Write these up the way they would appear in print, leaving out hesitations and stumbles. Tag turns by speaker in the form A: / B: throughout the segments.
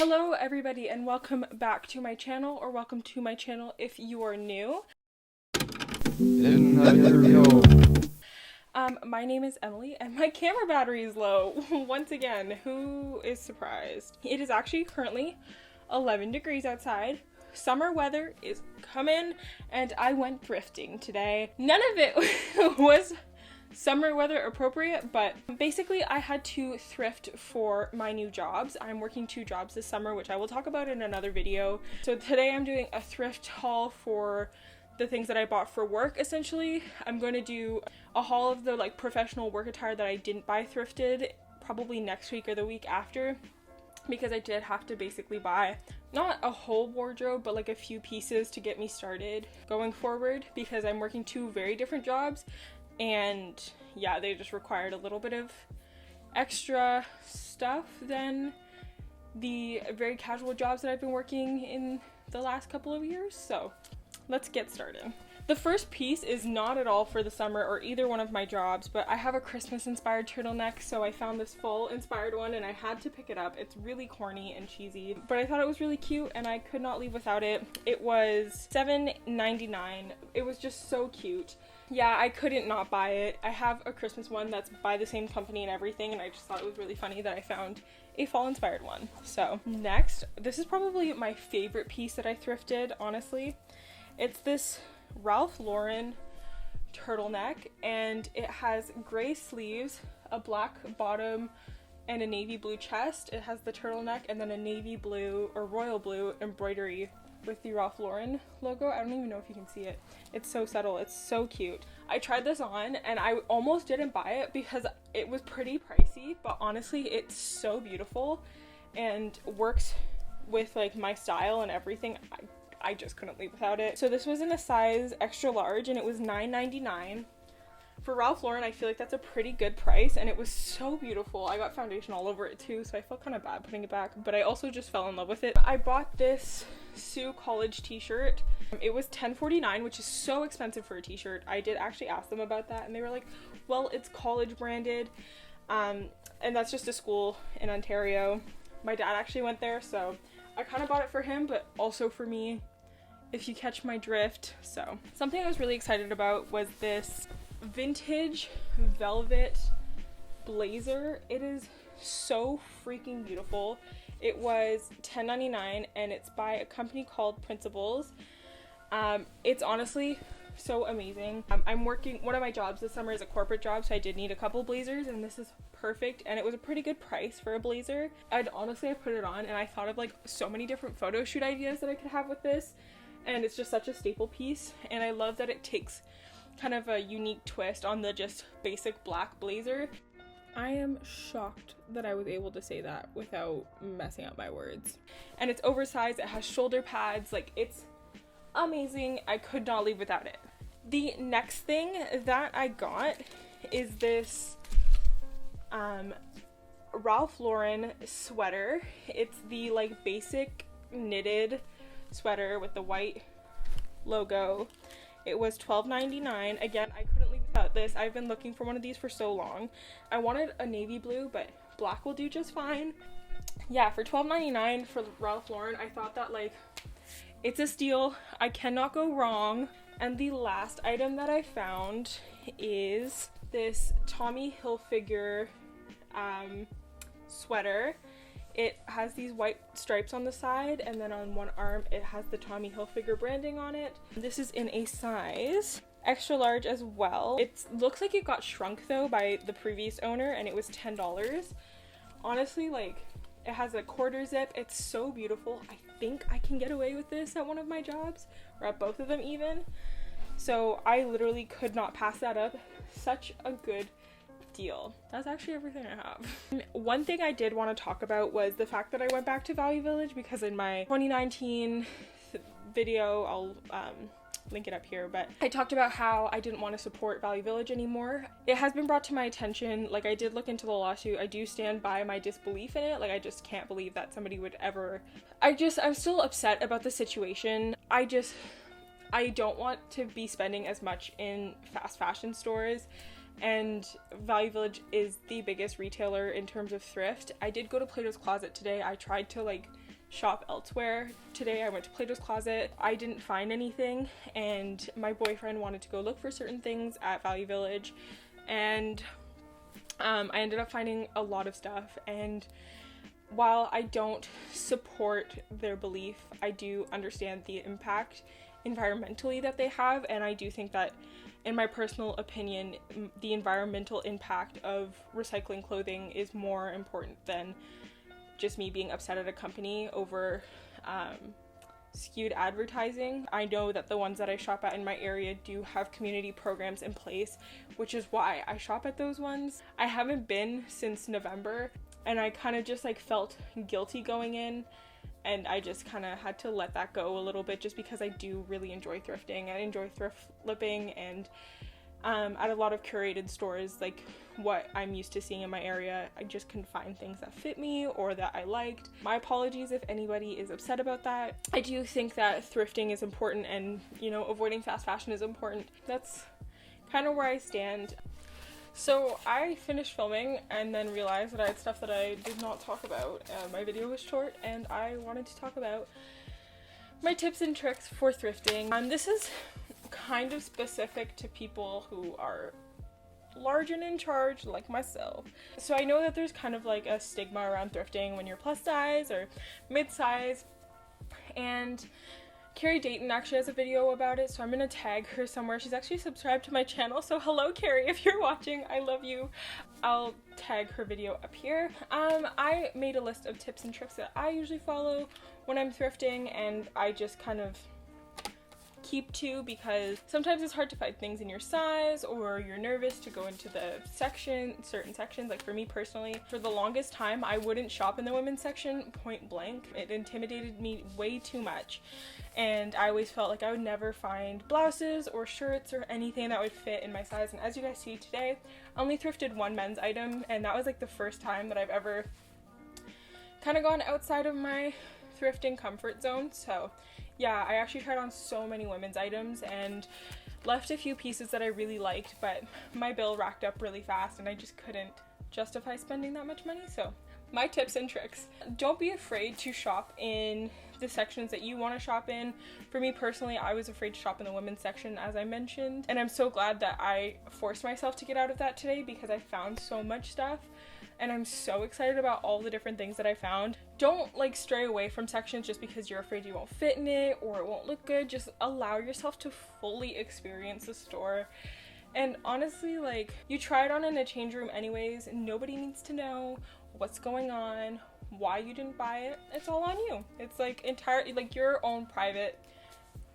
A: Hello everybody and welcome back to my channel, or welcome to my channel if you are new. My name is Emily and my camera battery is low. Once again, who is surprised? It is actually currently 11 degrees outside. Summer weather is coming and I went thrifting today. None of it was summer weather appropriate, but basically I had to thrift for my new jobs. I'm working 2 jobs this summer, which I will talk about in another video. So today I'm doing a thrift haul for the things that I bought for work. Essentially, I'm going to do a haul of the professional work attire that I didn't buy thrifted, probably next week or the week after, because I did have to basically buy not a whole wardrobe, but a few pieces to get me started going forward, because I'm working 2 very different jobs. And yeah, they just required a little bit of extra stuff than the very casual jobs that I've been working in the last couple of years. So let's get started. The first piece is not at all for the summer or either one of my jobs, but I have a Christmas inspired turtleneck, so I found this fall inspired one and I had to pick it up. It's really corny and cheesy, but I thought it was really cute and I could not leave without it. It was $7.99. It was just so cute. Yeah, I couldn't not buy it. I have a Christmas one that's by the same company and everything, and I just thought it was really funny that I found a fall inspired one. So next, this is probably my favorite piece that I thrifted, honestly. It's this Ralph Lauren turtleneck, and it has gray sleeves, a black bottom, and a navy blue chest. It has the turtleneck and then a navy blue or royal blue embroidery with the Ralph Lauren logo. I don't even know if you can see it. It's so subtle. It's so cute. I tried this on and I almost didn't buy it because it was pretty pricey, but honestly it's so beautiful and works with my style and everything. I just couldn't leave without it. So this was in a size extra large and it was $9.99. For Ralph Lauren, I feel like that's a pretty good price, and it was so beautiful. I got foundation all over it too, so I felt kind of bad putting it back, but I also just fell in love with it. I bought this Sue College t-shirt. It was $10.49, which is so expensive for a t-shirt. I did actually ask them about that, and they were like, well, it's college branded, and that's just a school in Ontario. My dad actually went there, so I kind of bought it for him, but also for me, if you catch my drift. So something I was really excited about was this vintage velvet blazer. It is so freaking beautiful. It was $10.99 and it's by a company called Principles. It's honestly so amazing. I'm working, one of my jobs this summer is a corporate job, so I did need a couple blazers, and this is perfect, and it was a pretty good price for a blazer. I put it on and I thought of so many different photo shoot ideas that I could have with this, and it's just such a staple piece, and I love that it takes kind of a unique twist on the just basic black blazer. I am shocked that I was able to say that without messing up my words. And it's oversized, it has shoulder pads, it's amazing. I could not leave without it. The next thing that I got is this Ralph Lauren sweater. It's the basic knitted sweater with the white logo. It was $12.99. Again, I couldn't leave without this. I've been looking for one of these for so long. I wanted a navy blue, but black will do just fine. Yeah, for $12.99 for Ralph Lauren, I thought that it's a steal. I cannot go wrong. And the last item that I found is this Tommy Hilfiger sweater. It has these white stripes on the side, and then on one arm it has the Tommy Hilfiger branding on it. This is in a size extra large as well. It looks like it got shrunk though by the previous owner, and it was $10. Honestly, it has a quarter zip. It's so beautiful. I think I can get away with this at one of my jobs, or at both of them even. So I literally could not pass that up. Such a good deal. That's actually everything I have. One thing I did want to talk about was the fact that I went back to Value Village, because in my 2019 video, I'll link it up here, but I talked about how I didn't want to support Value Village anymore. It has been brought to my attention, I did look into the lawsuit. I do stand by my disbelief in it. I just can't believe that somebody would ever. I'm still upset about the situation. I don't want to be spending as much in fast fashion stores and Value Village is the biggest retailer in terms of thrift. I did go to Plato's Closet today. I tried to like shop elsewhere. Today I went to Plato's Closet. I didn't find anything, and my boyfriend wanted to go look for certain things at Value Village, and I ended up finding a lot of stuff. And while I don't support their belief, I do understand the impact environmentally that they have, and I do think that, in my personal opinion, the environmental impact of recycling clothing is more important than just me being upset at a company over skewed advertising. I know that the ones that I shop at in my area do have community programs in place, which is why I shop at those ones. I haven't been since November, and I kind of just like felt guilty going in, and I just kind of had to let that go a little bit, just because I do really enjoy thrifting. I enjoy thrift flipping, and at a lot of curated stores like what I'm used to seeing in my area, I just couldn't find things that fit me or that I liked. My apologies if anybody is upset about that. I do think that thrifting is important, and you know, avoiding fast fashion is important. That's kind of where I stand. So I finished filming and then realized that I had stuff that I did not talk about. My video was short, and I wanted to talk about my tips and tricks for thrifting. This is kind of specific to people who are large and in charge like myself. So I know that there's kind of like a stigma around thrifting when you're plus size or mid-size, and Carrie Dayton actually has a video about it, so I'm gonna tag her somewhere. She's actually subscribed to my channel, so hello Carrie, if you're watching, I love you. I'll tag her video up here. I made a list of tips and tricks that I usually follow when I'm thrifting, and I just kind of keep to, because sometimes it's hard to find things in your size, or you're nervous to go into the certain sections. Like for me personally, for the longest time I wouldn't shop in the women's section, point blank. It intimidated me way too much, and I always felt like I would never find blouses or shirts or anything that would fit in my size. And as you guys see today, I only thrifted one men's item, and that was like the first time that I've ever kind of gone outside of my thrifting comfort zone. So yeah, I actually tried on so many women's items and left a few pieces that I really liked, but my bill racked up really fast and I just couldn't justify spending that much money. So my tips and tricks: don't be afraid to shop in the sections that you want to shop in. For me personally, I was afraid to shop in the women's section, as I mentioned, and I'm so glad that I forced myself to get out of that today, because I found so much stuff. And I'm so excited about all the different things that I found. Don't like stray away from sections just because you're afraid you won't fit in it or it won't look good. Just allow yourself to fully experience the store. And honestly, like, you try it on in a change room anyways, and nobody needs to know what's going on, why you didn't buy it. It's all on you. It's like entirely like your own private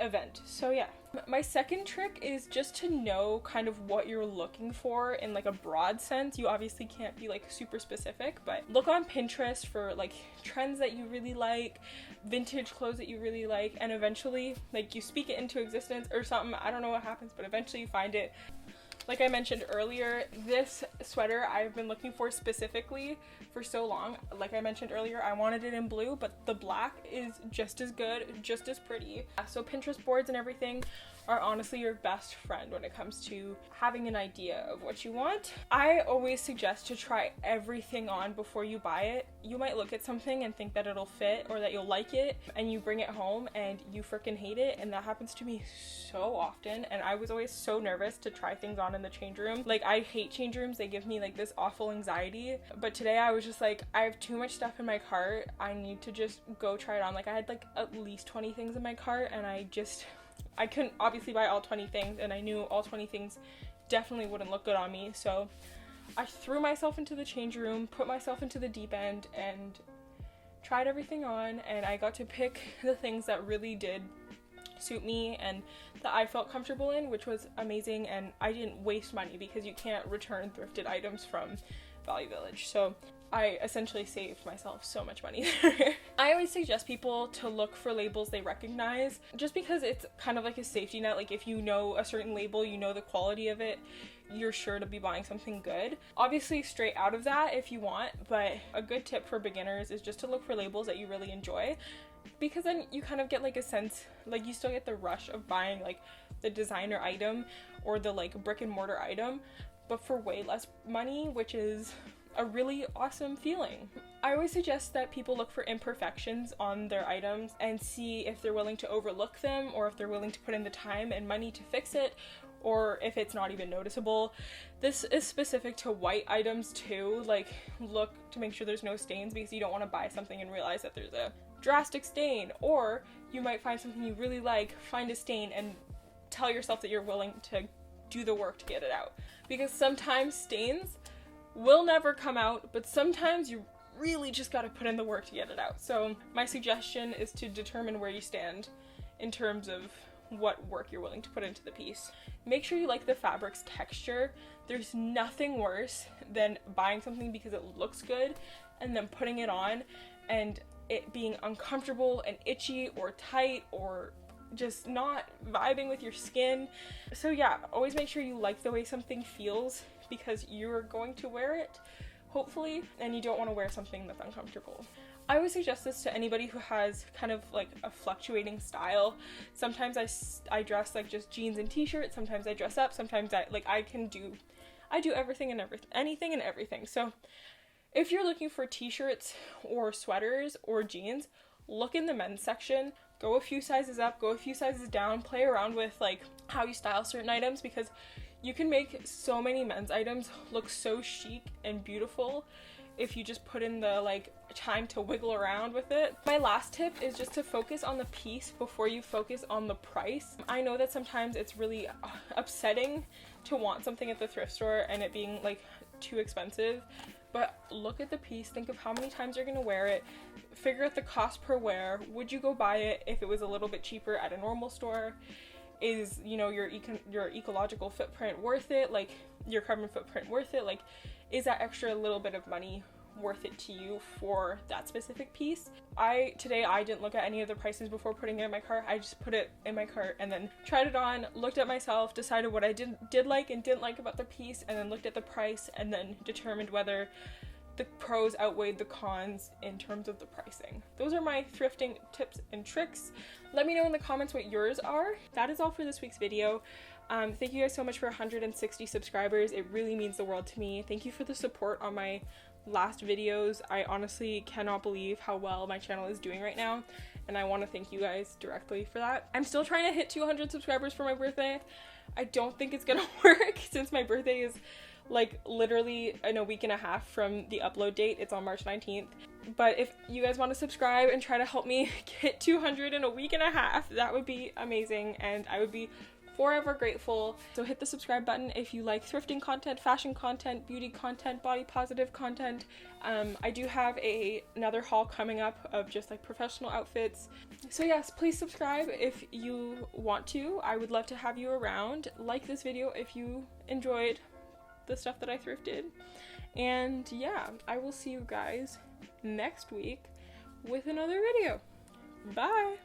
A: event. So yeah. My second trick is just to know kind of what you're looking for in like a broad sense. You obviously can't be like super specific, but look on Pinterest for like trends that you really like, vintage clothes that you really like, and eventually like you speak it into existence or something. I don't know what happens, but eventually you find it. Like I mentioned earlier, this sweater I've been looking for specifically for so long. Like I mentioned earlier, I wanted it in blue, but the black is just as good, just as pretty. So Pinterest boards and everything are honestly your best friend when it comes to having an idea of what you want. I always suggest to try everything on before you buy it. You might look at something and think that it'll fit or that you'll like it, and you bring it home and you freaking hate it, and that happens to me so often. And I was always so nervous to try things on in the change room. Like, I hate change rooms. They give me like this awful anxiety. But today I was just like, I have too much stuff in my cart. I need to just go try it on. Like, I had like at least 20 things in my cart, and I couldn't obviously buy all 20 things, and I knew all 20 things definitely wouldn't look good on me. So I threw myself into the change room, put myself into the deep end, and tried everything on, and I got to pick the things that really did suit me and that I felt comfortable in, which was amazing. And I didn't waste money, because you can't return thrifted items from Value Village. So I essentially saved myself so much money there. I always suggest people to look for labels they recognize, just because it's kind of like a safety net. Like, if you know a certain label, you know the quality of it, you're sure to be buying something good. Obviously straight out of that if you want, but a good tip for beginners is just to look for labels that you really enjoy, because then you kind of get like a sense, like you still get the rush of buying like the designer item or the like brick and mortar item, but for way less money, which is a really awesome feeling. I always suggest that people look for imperfections on their items and see if they're willing to overlook them, or if they're willing to put in the time and money to fix it, or if it's not even noticeable. This is specific to white items too. Like, look to make sure there's no stains, because you don't want to buy something and realize that there's a drastic stain. Or you might find something you really like, find a stain, and tell yourself that you're willing to do the work to get it out. Because sometimes stains will never come out, but sometimes you really just got to put in the work to get it out. So my suggestion is to determine where you stand in terms of what work you're willing to put into the piece. Make sure you like the fabric's texture. There's nothing worse than buying something because it looks good and then putting it on and it being uncomfortable and itchy or tight or just not vibing with your skin. So yeah, always make sure you like the way something feels, because you're going to wear it, hopefully, and you don't want to wear something that's uncomfortable. I would suggest this to anybody who has kind of like a fluctuating style. Sometimes I dress like just jeans and t-shirts, sometimes I dress up, sometimes I do everything and anything and everything. So if you're looking for t-shirts or sweaters or jeans, look in the men's section. Go a few sizes up, go a few sizes down, play around with like how you style certain items, because you can make so many men's items look so chic and beautiful if you just put in the like time to wiggle around with it. My last tip is just to focus on the piece before you focus on the price. I know that sometimes it's really upsetting to want something at the thrift store and it being like too expensive, but look at the piece, think of how many times you're gonna wear it, figure out the cost per wear. Would you go buy it if it was a little bit cheaper at a normal store? Is, you know, your ecological footprint worth it? Like, your carbon footprint worth it? Like, is that extra little bit of money worth it to you for that specific piece? Today I didn't look at any of the prices before putting it in my cart. I just put it in my cart and then tried it on, looked at myself, decided what I did like and didn't like about the piece, and then looked at the price and then determined whether the pros outweighed the cons in terms of the pricing. Those are my thrifting tips and tricks. Let me know in the comments what yours are. That is all for this week's video. Thank you guys so much for 160 subscribers. It really means the world to me. Thank you for the support on my last videos. I honestly cannot believe how well my channel is doing right now, and I want to thank you guys directly for that. I'm still trying to hit 200 subscribers for my birthday. I don't think it's gonna work since my birthday is like literally in a week and a half from the upload date. It's on March 19th. But if you guys want to subscribe and try to help me get 200 in a week and a half, that would be amazing, and I would be forever grateful. So hit the subscribe button if you like thrifting content, fashion content, beauty content, body positive content. I do have another haul coming up of just like professional outfits. So yes, please subscribe if you want to. I would love to have you around. Like this video if you enjoyed the stuff that I thrifted. And yeah, I will see you guys next week with another video. Bye!